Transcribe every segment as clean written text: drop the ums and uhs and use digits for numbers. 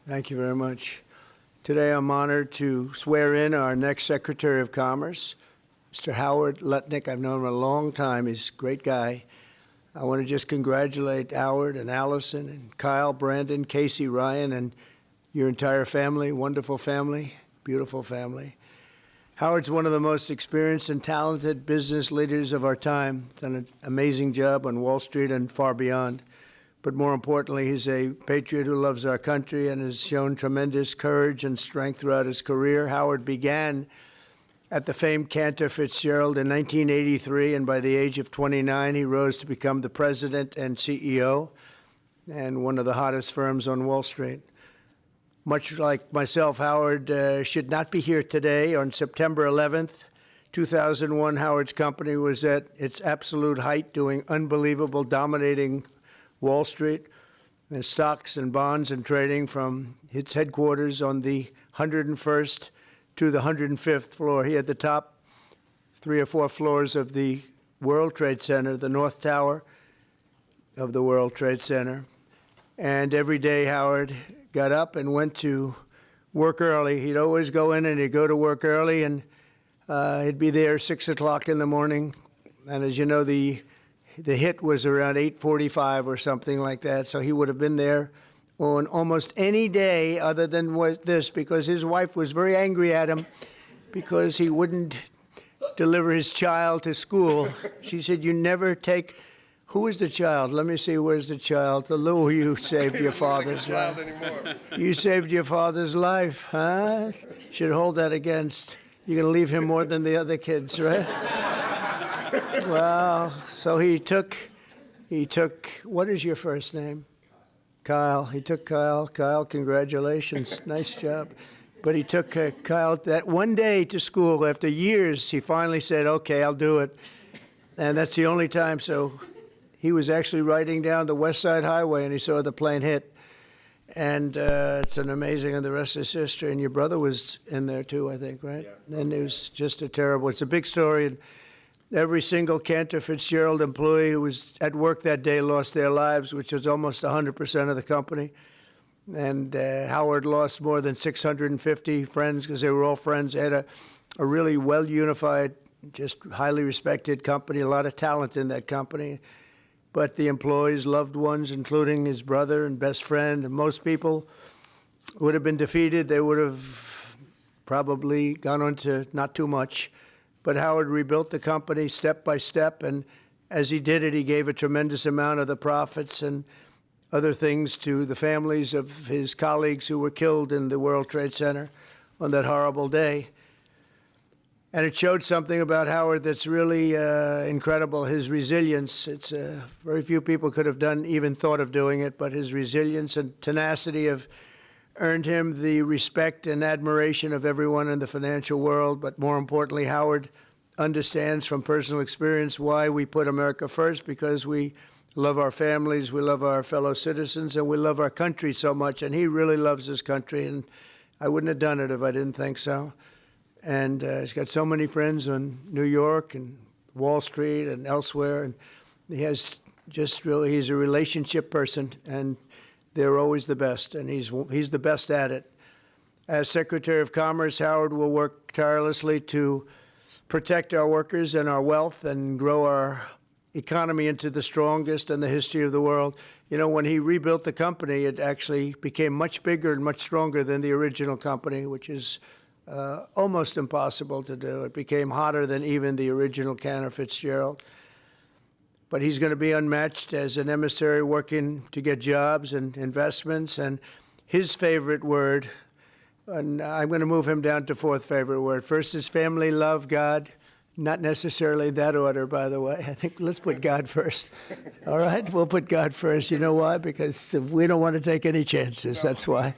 Thank you very much. Today I'm honored to swear in our next Secretary of Commerce, Mr. Howard Lutnick. I've known him a long time. He's a great guy. I want to just congratulate Howard and Allison and Kyle, Brandon, Casey, Ryan, and your entire family. Wonderful family, beautiful family. Howard's one of the most experienced and talented business leaders of our time. He's done an amazing job on Wall Street and far beyond. But more importantly, he's a patriot who loves our country and has shown tremendous courage and strength throughout his career. Howard began at the famed Cantor Fitzgerald in 1983, and by the age of 29, he rose to become the president and CEO and one of the hottest firms on Wall Street. Much like myself, Howard should not be here today. On September 11th, 2001, Howard's company was at its absolute height, doing unbelievable, dominating Wall Street and stocks and bonds and trading from its headquarters on the 101st to the 105th floor. He had the top 3 or 4 floors of the World Trade Center, the North Tower of the World Trade Center. And every day Howard got up and went to work early. He'd always go in and he'd go to work early, and he'd be there 6 o'clock in the morning. And as you know, the hit was around 8:45 or something like that, so he would have been there on almost any day other than this, because his wife was very angry at him because he wouldn't deliver his child to school. She said, "You never take..." Who is the child? Let me see, where's the child? Lou, you saved your father's life. You saved your father's life, huh? Should hold that against. You're going to leave him more than the other kids, right? Well, so he took, what is your first name? Kyle. He took Kyle. Kyle, congratulations. Nice job. But he took Kyle that one day to school. After years, he finally said, okay, I'll do it. And that's the only time. So he was actually riding down the West Side Highway, and he saw the plane hit. And it's an amazing, and the rest is history. And your brother was in there too, I think, right? Yeah. And it was just it's a big story. And every single Cantor Fitzgerald employee who was at work that day lost their lives, which was almost 100% of the company. And Howard lost more than 650 friends because they were all friends. They had a really well-unified, just highly respected company, a lot of talent in that company. But the employees, loved ones, including his brother and best friend, and most people would have been defeated. They would have probably gone on to not too much. But Howard rebuilt the company step by step, and as he did it, he gave a tremendous amount of the profits and other things to the families of his colleagues who were killed in the World Trade Center on that horrible day. And it showed something about Howard that's really incredible, his resilience. It's very few people could have even thought of doing it, but his resilience and tenacity have earned him the respect and admiration of everyone in the financial world. But more importantly, Howard understands from personal experience why we put America first, because we love our families, we love our fellow citizens, and we love our country so much. And he really loves his country, and I wouldn't have done it if I didn't think so. And he's got so many friends in New York and Wall Street and elsewhere, and he has just really, he's a relationship person, and they're always the best, and he's the best at it. As Secretary of Commerce, Howard will work tirelessly to protect our workers and our wealth and grow our economy into the strongest in the history of the world. You know, when he rebuilt the company, it actually became much bigger and much stronger than the original company, which is almost impossible to do. It became hotter than even the original Cantor Fitzgerald. But he's going to be unmatched as an emissary working to get jobs and investments. And his favorite word, and I'm going to move him down to 4th favorite word. First is family, love, God. Not necessarily in that order, by the way. I think let's put God first. All right? We'll put God first. You know why? Because we don't want to take any chances. No. That's why.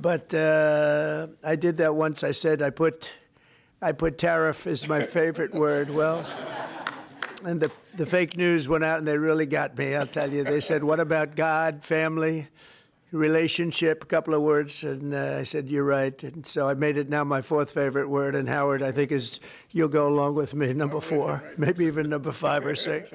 But I did that once. I said I put tariff as my favorite word. Well, and the fake news went out, and they really got me, I'll tell you. They said, what about God, family, relationship, a couple of words, and I said, you're right. And so I made it now my 4th favorite word, and Howard, I think, you'll go along with me, number 4, maybe even number 5 or 6.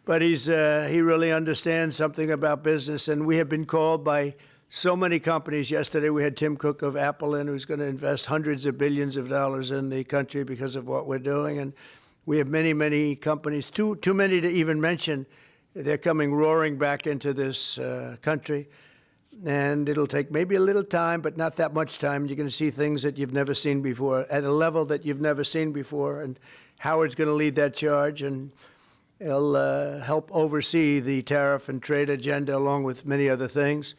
But he really understands something about business, and we have been called by so many companies. Yesterday we had Tim Cook of Apple in, who's going to invest hundreds of billions of dollars in the country because of what we're doing. And we have many, many companies, too many to even mention. They're coming roaring back into this country. And it'll take maybe a little time, but not that much time. You're going to see things that you've never seen before at a level that you've never seen before. And Howard's going to lead that charge, and he'll help oversee the tariff and trade agenda along with many other things.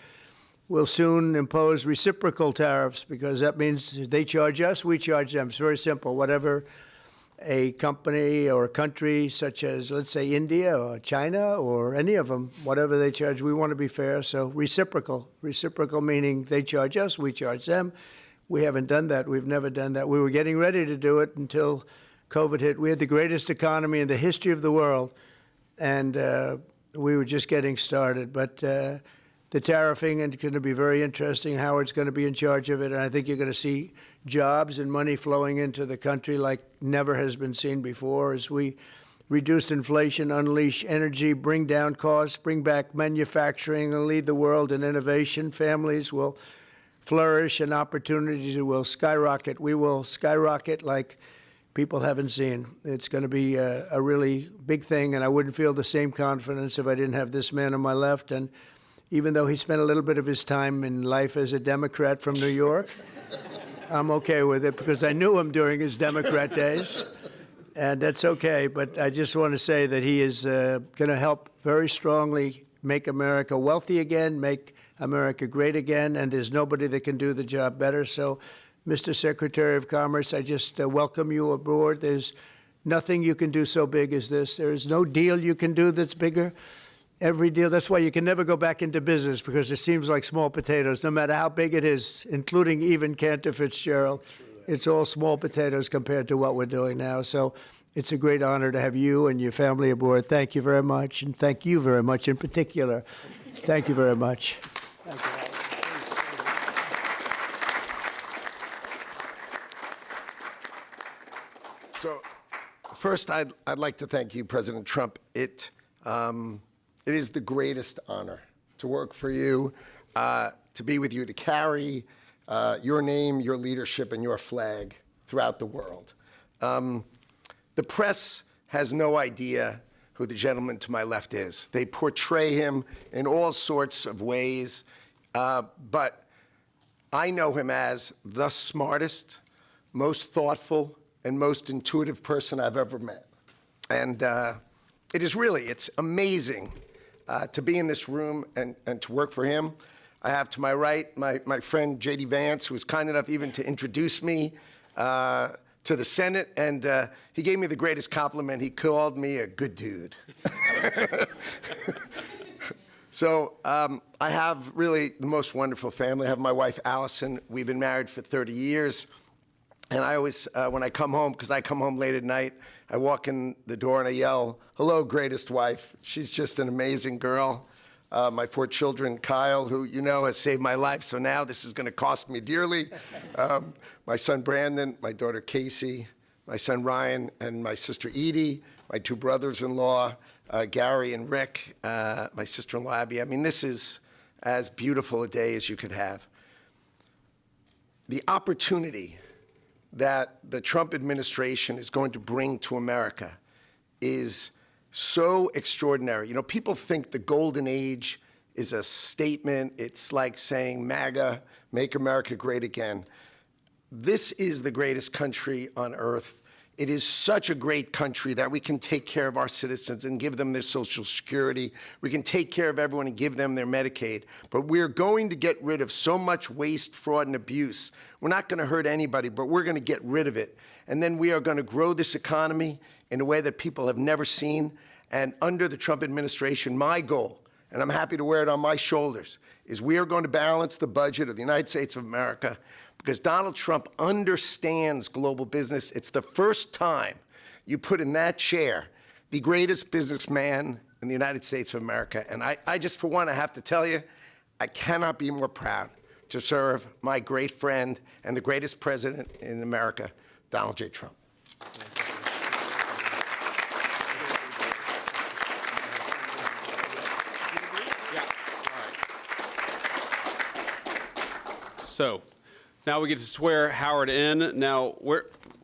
We'll soon impose reciprocal tariffs because that means they charge us, we charge them. It's very simple. Whatever a company or a country such as, let's say, India or China or any of them, whatever they charge, we want to be fair. So reciprocal. Reciprocal meaning they charge us, we charge them. We haven't done that. We've never done that. We were getting ready to do it until COVID hit. We had the greatest economy in the history of the world, and we were just getting started. But the tariffing is going to be very interesting. Howard's going to be in charge of it, and I think you're going to see jobs and money flowing into the country like never has been seen before as we reduce inflation, unleash energy, bring down costs, bring back manufacturing, and lead the world in innovation. Families will flourish and opportunities will skyrocket. We will skyrocket like people haven't seen. It's going to be a really big thing, and I wouldn't feel the same confidence if I didn't have this man on my left. And even though he spent a little bit of his time in life as a Democrat from New York, I'm okay with it because I knew him during his Democrat days, and that's okay. But I just want to say that he is going to help very strongly make America wealthy again, make America great again, and there's nobody that can do the job better. So, Mr. Secretary of Commerce, I just welcome you aboard. There's nothing you can do so big as this. There is no deal you can do that's bigger. Every deal, that's why you can never go back into business because it seems like small potatoes, no matter how big it is, including even Cantor Fitzgerald. It's all small potatoes compared to what we're doing now. So it's a great honor to have you and your family aboard. Thank you very much, and thank you very much in particular. Thank you very much. Thank you. So first, I'd like to thank you, President Trump. It is the greatest honor to work for you, to be with you, to carry your name, your leadership, and your flag throughout the world. The press has no idea who the gentleman to my left is. They portray him in all sorts of ways, but I know him as the smartest, most thoughtful, and most intuitive person I've ever met. And it's amazing to be in this room and to work for him. I have to my right my friend J.D. Vance, who was kind enough even to introduce me to the Senate, and he gave me the greatest compliment. He called me a good dude. So I have really the most wonderful family. I have my wife, Allison. We've been married for 30 years. And I always, when I come home, because I come home late at night, I walk in the door and I yell, "Hello, greatest wife." She's just an amazing girl. My 4 children, Kyle, who you know has saved my life, so now this is going to cost me dearly. My son, Brandon, my daughter, Casey, my son, Ryan, and my sister, Edie, my 2 brothers-in-law, Gary and Rick, my sister-in-law, Abby. I mean, this is as beautiful a day as you could have. The opportunity that the Trump administration is going to bring to America is so extraordinary. You know, people think the golden age is a statement. It's like saying MAGA, make America great again. This is the greatest country on earth. It is such a great country that we can take care of our citizens and give them their Social Security. We can take care of everyone and give them their Medicaid. But we're going to get rid of so much waste, fraud, and abuse. We're not going to hurt anybody, but we're going to get rid of it. And then we are going to grow this economy in a way that people have never seen. And under the Trump administration, my goal, and I'm happy to wear it on my shoulders, is we are going to balance the budget of the United States of America because Donald Trump understands global business. It's the first time you put in that chair the greatest businessman in the United States of America. And I just, for one, I have to tell you, I cannot be more proud to serve my great friend and the greatest president in America, Donald J. Trump. So now we get to swear Howard in. Now,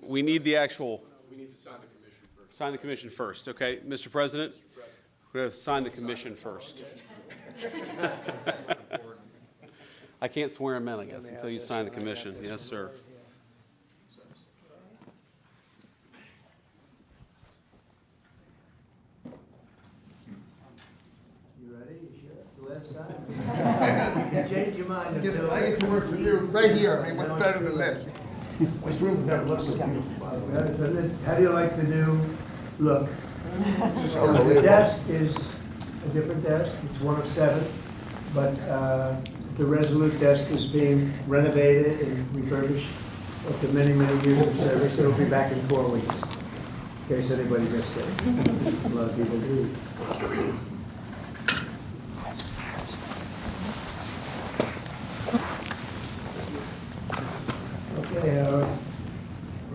we need the actual. We need to sign the commission first. Sign the commission first, okay? Mr. President, we're going to sign the commission first. I can't swear him in, I guess, until you sign the commission. Yes, sir. You ready? You sure? The last time? You change your mind. I get to work for you right here. I mean, what's better than this? This room that looks so beautiful. How do you like the new look? It's just The unbelievable. desk is a different desk. It's one of 7, but the Resolute desk is being renovated and refurbished after many, many years of service. It'll be back in 4 weeks, in case anybody missed it. A lot of people do. Okay,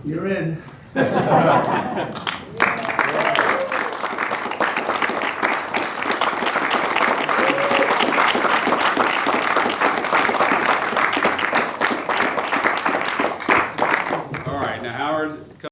you're in.